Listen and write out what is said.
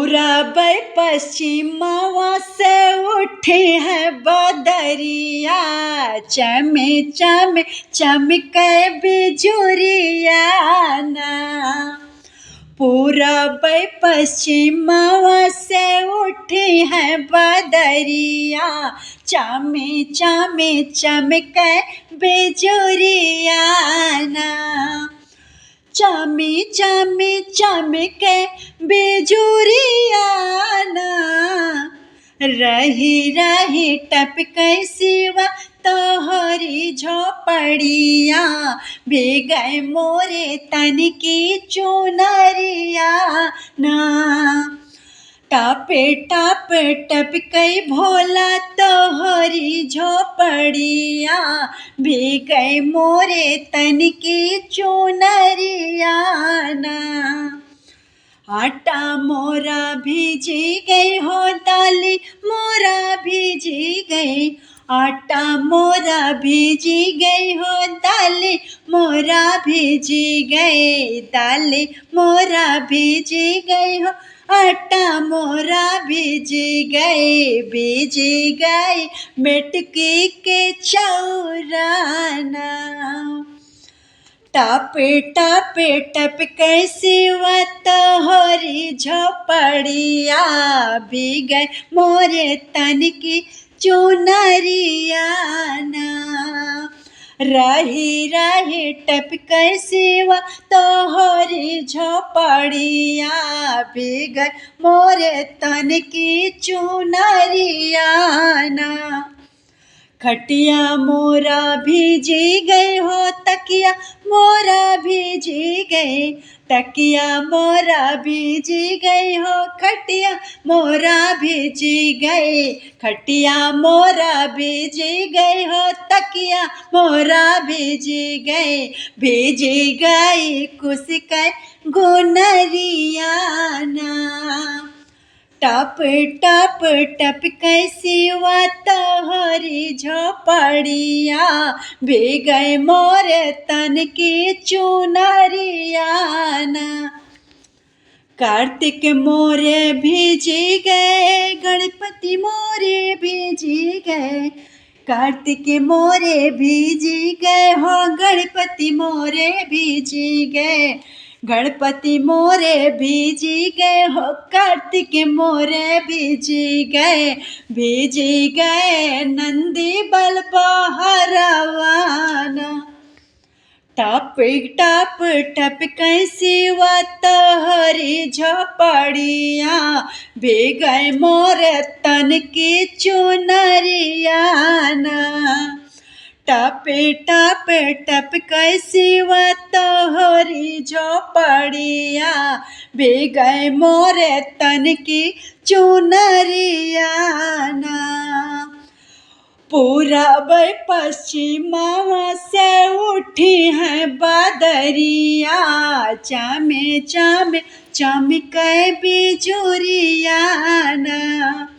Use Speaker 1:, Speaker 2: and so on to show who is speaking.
Speaker 1: पूरब पश्चिमवा से उठी है बदरिया, चमे चमे चमके बिजुरिया ना। पूरब पश्चिमवा से उठी है बदरिया, चमे चमे चमके बिजुरिया ना। चमी चमी चमके बिजुरिया ना, रही रही टपके सिवा तोहरी झोपड़िया, भीगे मोरे तन की चुनरिया ना। टापे टाप टपके भोला तोहरी झोपड़िया, भीगे मोरे तन की चुनरिया ना। आटा मोरा भीजी गई हो, दाली मोरा भीजी गई, आटा मोरा भीजी गई हो, दाली मोरा भीजी गई, दाली मोरा भीजी गई हो, आटा मोरा भीजी गई मेटकी के चौराना। टापे टापे टपके सिवा तोहरी झोपड़िया, भीगे मोरे तन की चुनरिया ना। रही रही टपके सिवा तोहरी झोपड़िया, भीगे मोरे तन की चुनरिया ना। खटिया मोरा भीजी गई हो, तकिया मोरा भीजी गई, तकिया मोरा भीजी गई हो, खटिया मोरा भीजी गई, खटिया मोरा भीजी गई हो, तकिया मोरा भीजी गई कुसके गुनरिया ना। टप टप टपके सिवा तोहरी झोपड़िया, भीगे मोरे तन की चुनरिया ना। कार्तिक मोरे भीजी गए, गणपति मोरे भीजी गए, कार्तिक मोरे भीजी गए हो, गणपति मोरे भीजी गए, गणपति मोरे भीजी गए हो, कार्तिक मोरे भीजी गए नंदी बल बहरवाना। टप टप टपके सिवा तोहरी झोपड़िया, भीगे मोरे तन की चुनरिया ना। टपे टपे टपके सिवा तोहरी झोपड़िया, भीगे मोरे तन की चुनरिया ना। पूरब पश्चिमवा से उठी है बदरिया, चमे चमे चमके बिजुरिया ना।